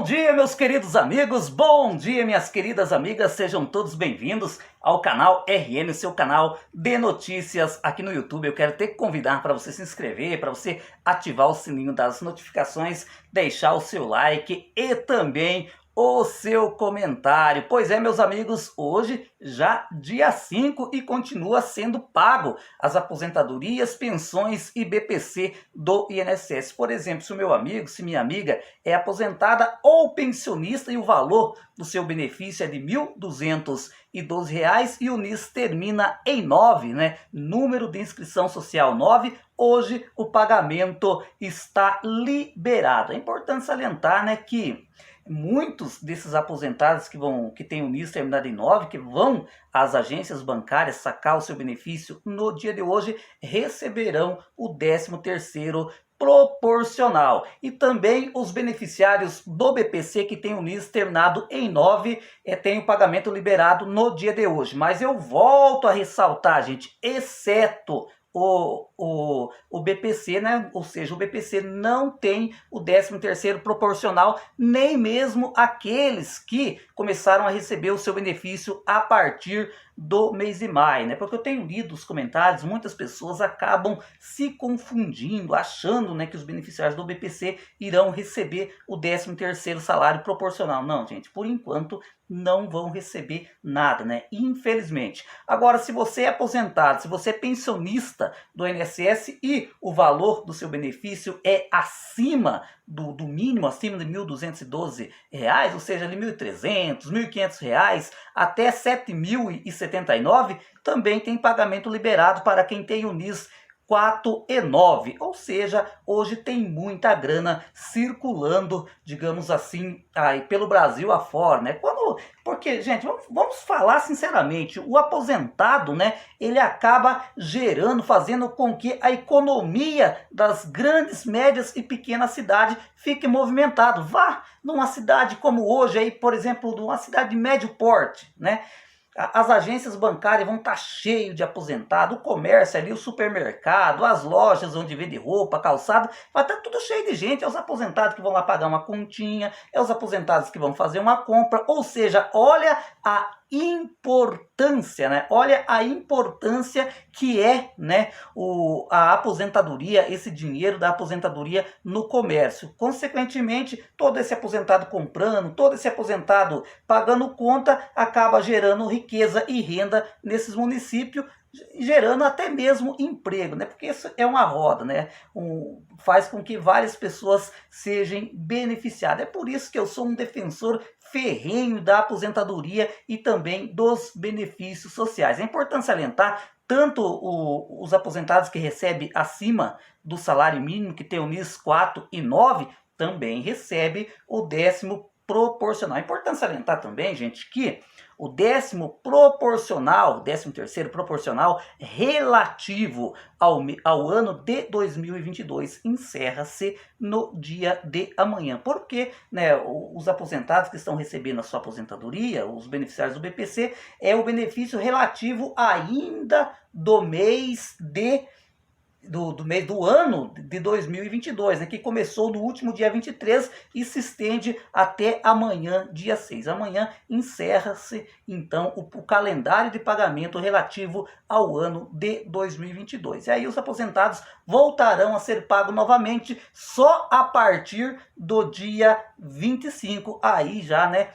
dia, meus queridos amigos, bom dia, minhas queridas amigas, sejam todos bem-vindos ao canal RN, seu canal de notícias aqui no YouTube. Eu quero ter que convidar para você se inscrever, para você ativar o sininho das notificações, deixar o seu like e também o seu comentário. Pois é, meus amigos, hoje já dia 5 e continua sendo pago as aposentadorias, pensões e BPC do INSS. Por exemplo, se o meu amigo, se minha amiga é aposentada ou pensionista e o valor do seu benefício é de R$ 1.212 e o NIS termina em 9, né? Número de inscrição social 9, hoje o pagamento está liberado. É importante salientar, né, que muitos desses aposentados que têm o NIS terminado em 9, que vão às agências bancárias sacar o seu benefício no dia de hoje, receberão o 13º proporcional. E também os beneficiários do BPC que tem o NIS terminado em 9, tem o pagamento liberado no dia de hoje. Mas eu volto a ressaltar, gente, exceto o BPC, né? Ou seja, o BPC não tem o 13º proporcional, nem mesmo aqueles que começaram a receber o seu benefício a partir do mês de maio, né? Porque eu tenho lido os comentários, muitas pessoas acabam se confundindo, achando, né, que os beneficiários do BPC irão receber o 13º salário proporcional. Não, gente, por enquanto não vão receber nada, né? Infelizmente. Agora, se você é aposentado, se você é pensionista do INSS e o valor do seu benefício é acima do mínimo, acima de R$ 1.212, ou seja, de R$ 1.300, R$ 1.500 até R$ 7.079, também tem pagamento liberado para quem tem o NIS 4 e 9, ou seja, hoje tem muita grana circulando, digamos assim, aí pelo Brasil afora, né? Porque, gente, vamos falar sinceramente, o aposentado, né, ele acaba gerando, fazendo com que a economia das grandes, médias e pequenas cidades fique movimentado. Vá numa cidade como hoje, aí, por exemplo, numa cidade de médio porte, né? As agências bancárias vão estar cheias de aposentado, o comércio ali, o supermercado, as lojas onde vende roupa, calçado, vai estar tudo cheio de gente. É os aposentados que vão lá pagar uma continha, é os aposentados que vão fazer uma compra, ou seja, olha a importância, né? Olha a importância que é, né, a aposentadoria, esse dinheiro da aposentadoria no comércio. Consequentemente, todo esse aposentado comprando, todo esse aposentado pagando conta, acaba gerando riqueza e renda nesses municípios, gerando até mesmo emprego, né? Porque isso é uma roda, né? Faz com que várias pessoas sejam beneficiadas. É por isso que eu sou um defensor ferrenho da aposentadoria e também dos benefícios sociais. É importante salientar tanto os aposentados que recebem acima do salário mínimo, que tem o NIS 4 e 9, também recebe o 10º proporcional. É importante salientar também, gente, que o 13º proporcional relativo ao ano de 2022 encerra-se no dia de amanhã. Porque, né, os aposentados que estão recebendo a sua aposentadoria, os beneficiários do BPC, é o benefício relativo ainda do mês do ano de 2022, né, que começou no último dia 23 e se estende até amanhã, dia 6. Amanhã encerra-se, então, o calendário de pagamento relativo ao ano de 2022. E aí os aposentados voltarão a ser pagos novamente só a partir do dia 25, aí já, né,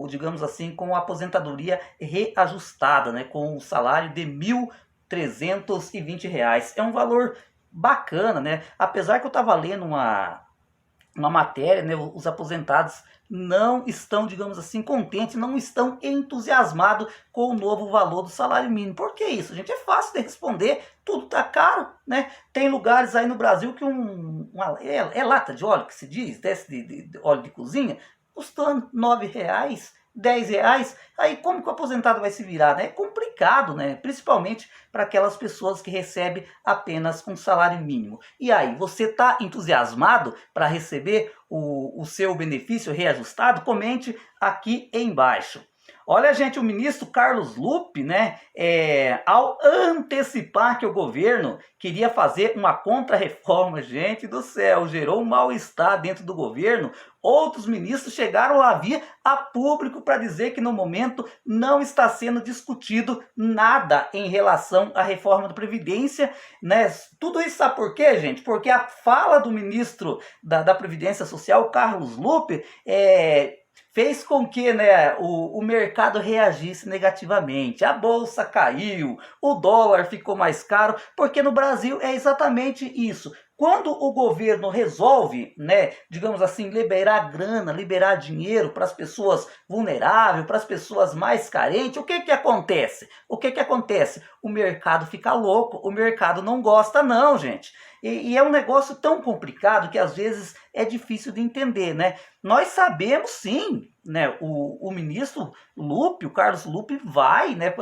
digamos assim, com a aposentadoria reajustada, né, com o salário de R$ 1.320. É um valor bacana, né? Apesar que eu estava lendo uma matéria, né? Os aposentados não estão, digamos assim, contentes, não estão entusiasmados com o novo valor do salário mínimo. Por que isso, gente? É fácil de responder, tudo tá caro, né? Tem lugares aí no Brasil que lata de óleo, que se diz, de óleo de cozinha, custando R$ 9, R$ 10, aí como que o aposentado vai se virar, né? É complicado, né? Principalmente para aquelas pessoas que recebem apenas um salário mínimo. E aí, você está entusiasmado para receber o seu benefício reajustado? Comente aqui embaixo. Olha, gente, o ministro Carlos Lupe, né, ao antecipar que o governo queria fazer uma contra-reforma, gente do céu, gerou um mal-estar dentro do governo. Outros ministros chegaram a vir a público para dizer que no momento não está sendo discutido nada em relação à reforma da Previdência, né? Tudo isso sabe por quê, gente? Porque a fala do ministro da Previdência Social, Carlos Lupe, fez com que, né, o mercado reagisse negativamente. A bolsa caiu, o dólar ficou mais caro, porque no Brasil é exatamente isso. Quando o governo resolve, né, digamos assim, liberar grana, liberar dinheiro para as pessoas vulneráveis, para as pessoas mais carentes, o que que acontece? O que que acontece? O mercado fica louco, o mercado não gosta não, gente. E é um negócio tão complicado que às vezes é difícil de entender, né? Nós sabemos sim, né, o ministro Lupe, o Carlos Lupe vai, né,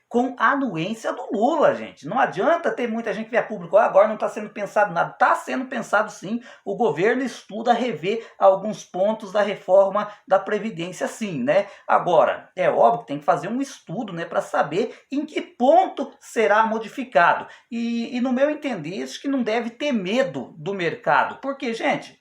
com a anuência do Lula, gente. Não adianta ter muita gente que vê a público, agora não está sendo pensado nada. Está sendo pensado sim, o governo estuda rever alguns pontos da reforma da Previdência sim, né? Agora, é óbvio que tem que fazer um estudo, né, para saber em que ponto será modificado. E no meu entender, acho que não deve ter medo do mercado, porque, gente,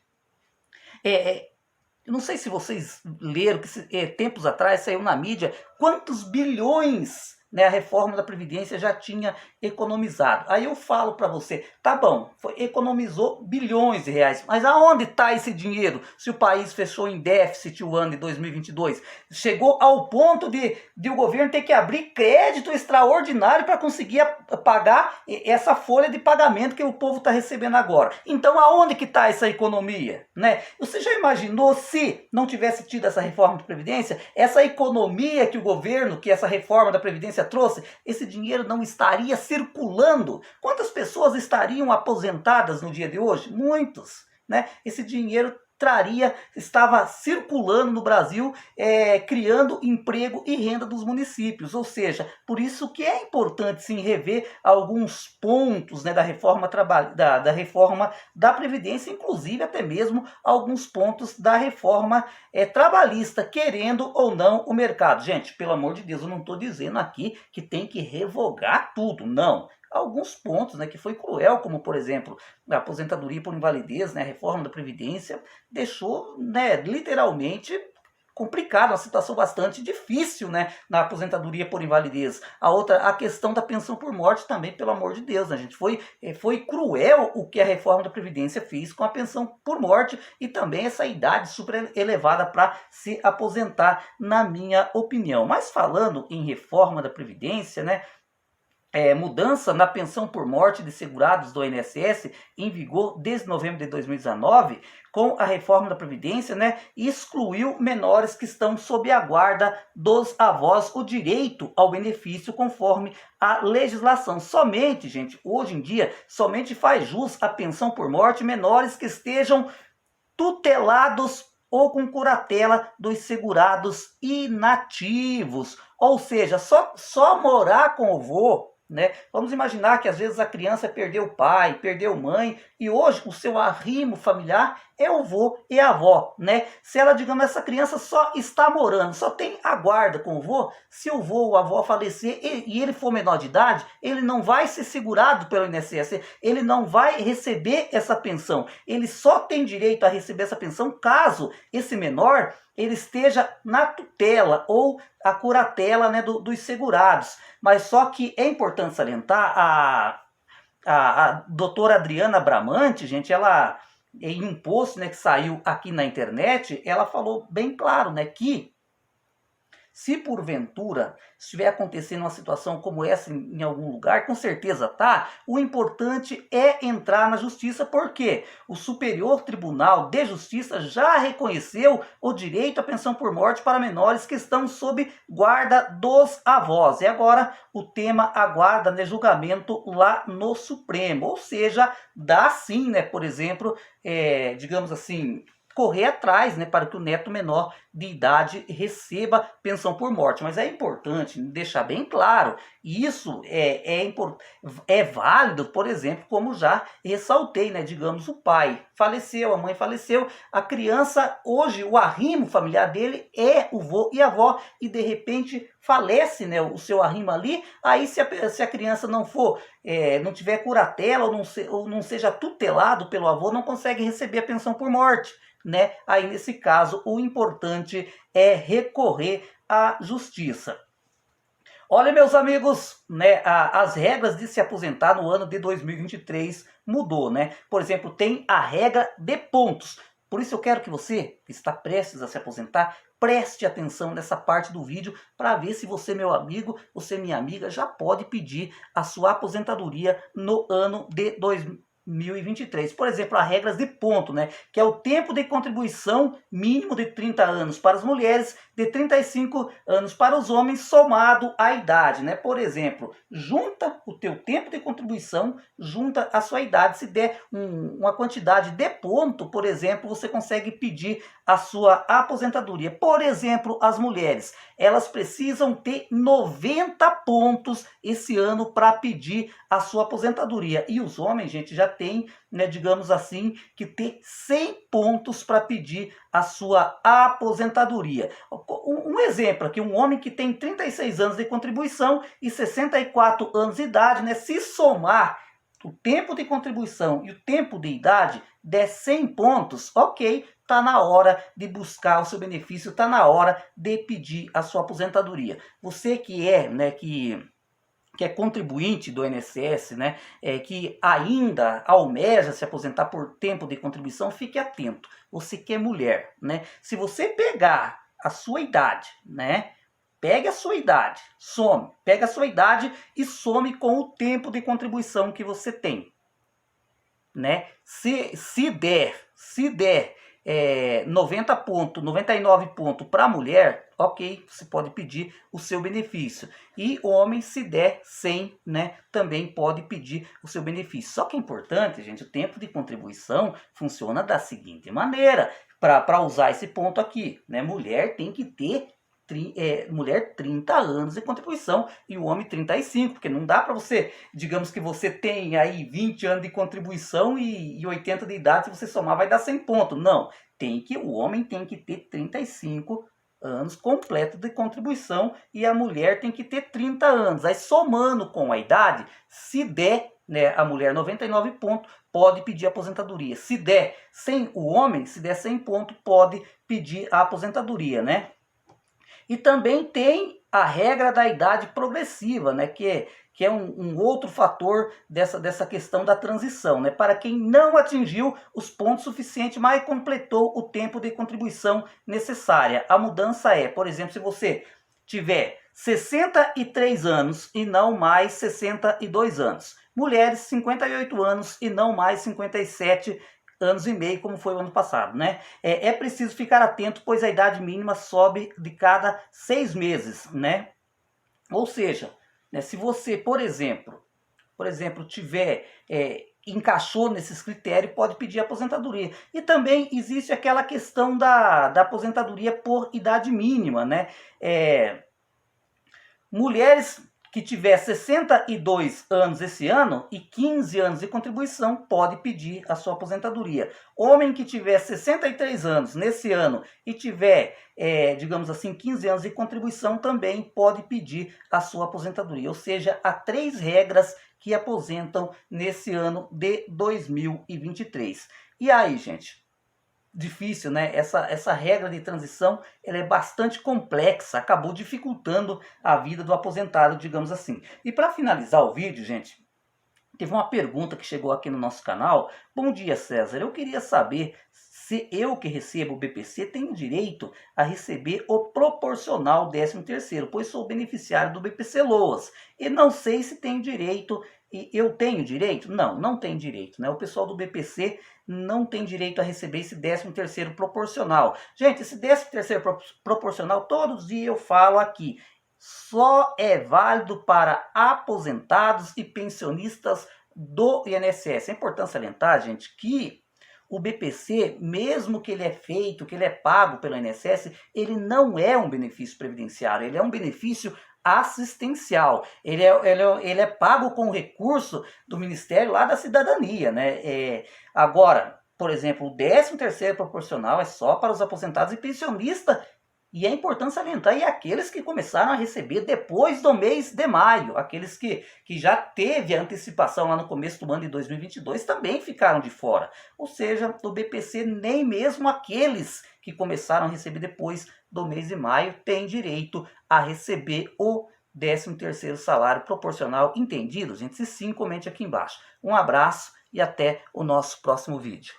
eu não sei se vocês leram que tempos atrás saiu na mídia quantos bilhões, né, a reforma da Previdência já tinha economizado. Aí eu falo para você, tá bom, economizou bilhões de reais, mas aonde está esse dinheiro se o país fechou em déficit o ano de 2022? Chegou ao ponto de o governo ter que abrir crédito extraordinário para conseguir pagar essa folha de pagamento que o povo está recebendo agora. Então aonde que está essa economia, né? Você já imaginou se não tivesse tido essa reforma da Previdência, essa economia que o governo, que essa reforma da Previdência trouxe, esse dinheiro não estaria circulando? Quantas pessoas estariam aposentadas no dia de hoje? Muitos, né? Esse dinheiro estava circulando no Brasil, criando emprego e renda dos municípios. Ou seja, por isso que é importante sim rever alguns pontos, né, da reforma da reforma da Previdência, inclusive até mesmo alguns pontos da reforma trabalhista, querendo ou não o mercado. Gente, pelo amor de Deus, eu não estou dizendo aqui que tem que revogar tudo, não. Alguns pontos, né, que foi cruel, como por exemplo a aposentadoria por invalidez, né, a reforma da Previdência deixou, né, literalmente complicado, uma situação bastante difícil, né, na aposentadoria por invalidez. A questão da pensão por morte também, pelo amor de Deus, né, gente, foi cruel o que a reforma da Previdência fez com a pensão por morte e também essa idade super elevada para se aposentar, na minha opinião. Mas falando em reforma da Previdência, né, mudança na pensão por morte de segurados do INSS em vigor desde novembro de 2019, com a reforma da Previdência, né, excluiu menores que estão sob a guarda dos avós o direito ao benefício conforme a legislação. Somente, gente, hoje em dia, somente faz jus à pensão por morte menores que estejam tutelados ou com curatela dos segurados inativos. Ou seja, só morar com o vô, né? Vamos imaginar que às vezes a criança perdeu o pai, perdeu mãe e hoje o seu arrimo familiar é o vô e a avó, né? Se ela, digamos, essa criança só está morando, só tem a guarda com o vô, se o vô ou a avó falecer e ele for menor de idade, ele não vai ser segurado pelo INSS, ele não vai receber essa pensão, ele só tem direito a receber essa pensão caso esse menor ele esteja na tutela ou a curatela, né, dos segurados. Mas só que é importante salientar, a doutora Adriana Bramante, gente, ela, em um post, né, que saiu aqui na internet, ela falou bem claro, né, que se porventura estiver acontecendo uma situação como essa em algum lugar, com certeza tá, o importante é entrar na justiça, porque o Superior Tribunal de Justiça já reconheceu o direito à pensão por morte para menores que estão sob guarda dos avós. E agora o tema aguarda, né, julgamento lá no Supremo. Ou seja, dá sim, né, por exemplo, digamos assim, correr atrás, né, para que o neto menor de idade receba pensão por morte. Mas é importante deixar bem claro, isso é válido, por exemplo, como já ressaltei, né, digamos, o pai faleceu, a mãe faleceu, a criança, hoje o arrimo familiar dele é o vô e a avó, e de repente falece, né, o seu arrimo ali, aí se a criança não for, não tiver curatela ou não seja tutelado pelo avô, não consegue receber a pensão por morte, né? Aí nesse caso o importante é recorrer à justiça. Olha, meus amigos, né, as regras de se aposentar no ano de 2023 mudou, né? Por exemplo, tem a regra de pontos. Por isso eu quero que você, que está prestes a se aposentar, preste atenção nessa parte do vídeo para ver se você, meu amigo, você, minha amiga, já pode pedir a sua aposentadoria no ano de 2023. Por exemplo, as regras de ponto, né? Que é o tempo de contribuição mínimo de 30 anos para as mulheres, de 35 anos para os homens, somado à idade, né? Por exemplo, junta o teu tempo de contribuição, junta a sua idade. Se der uma quantidade de ponto, por exemplo, você consegue pedir a sua aposentadoria. Por exemplo, as mulheres, elas precisam ter 90 pontos esse ano para pedir a sua aposentadoria. E os homens, gente, já tem, né, digamos assim, que ter 100 pontos para pedir a sua aposentadoria. Um exemplo aqui, um homem que tem 36 anos de contribuição e 64 anos de idade, né, se somar o tempo de contribuição e o tempo de idade, der 100 pontos, ok, está na hora de buscar o seu benefício, está na hora de pedir a sua aposentadoria. Você que é, né, que é contribuinte do INSS, né, que ainda almeja se aposentar por tempo de contribuição, fique atento. Você que é mulher, né, se você pegar a sua idade, né, pegue a sua idade, pega a sua idade e some com o tempo de contribuição que você tem, né? Se der 90 pontos, 99 pontos para a mulher, ok, você pode pedir o seu benefício. E o homem, se der 100, né, também pode pedir o seu benefício. Só que é importante, gente, o tempo de contribuição funciona da seguinte maneira, para usar esse ponto aqui, né, mulher tem que ter mulher 30 anos de contribuição e o homem 35, porque não dá para você, digamos que você tem aí 20 anos de contribuição e 80 de idade, se você somar vai dar 100 pontos. Não, o homem tem que ter 35 anos completos de contribuição e a mulher tem que ter 30 anos. Aí somando com a idade, se der, né, a mulher 99 pontos, pode pedir aposentadoria. Se der 100, o homem, se der 100 pontos, pode pedir a aposentadoria, né? E também tem a regra da idade progressiva, né, que é um outro fator dessa questão da transição, né, para quem não atingiu os pontos suficientes, mas completou o tempo de contribuição necessária. A mudança é, por exemplo, se você tiver 63 anos e não mais 62 anos. Mulheres, 58 anos e não mais 57 anos e meio, como foi o ano passado, né? É preciso ficar atento, pois a idade mínima sobe de cada 6 meses, né? Ou seja, né, se você, por exemplo, tiver, encaixou nesses critérios, pode pedir aposentadoria. E também existe aquela questão da aposentadoria por idade mínima, né? Mulheres que tiver 62 anos esse ano e 15 anos de contribuição pode pedir a sua aposentadoria. Homem que tiver 63 anos nesse ano e tiver, digamos assim, 15 anos de contribuição também pode pedir a sua aposentadoria. Ou seja, há 3 regras que aposentam nesse ano de 2023. E aí, gente? Difícil, né? Essa regra de transição, ela é bastante complexa, acabou dificultando a vida do aposentado, digamos assim. E para finalizar o vídeo, gente, teve uma pergunta que chegou aqui no nosso canal. Bom dia, César. Eu queria saber se eu que recebo o BPC tenho direito a receber o proporcional 13º, pois sou beneficiário do BPC Loas. E não sei se tenho direito. E eu tenho direito? Não, não tem direito, né? O pessoal do BPC não tem direito a receber esse 13º proporcional. Gente, esse 13º proporcional, todos os dias eu falo aqui, só é válido para aposentados e pensionistas do INSS. É importante salientar, gente, que o BPC, mesmo que ele é feito, que ele é pago pelo INSS, ele não é um benefício previdenciário, ele é um benefício assistencial. Ele é pago com recurso do Ministério lá da Cidadania, né? Agora, por exemplo, o 13º proporcional é só para os aposentados e pensionistas. E é importante salientar, e aqueles que começaram a receber depois do mês de maio, aqueles que já teve a antecipação lá no começo do ano de 2022 também ficaram de fora. Ou seja, do BPC nem mesmo aqueles que começaram a receber depois do mês de maio têm direito a receber o 13º salário proporcional. Entendido, gente? Se sim, comente aqui embaixo. Um abraço e até o nosso próximo vídeo.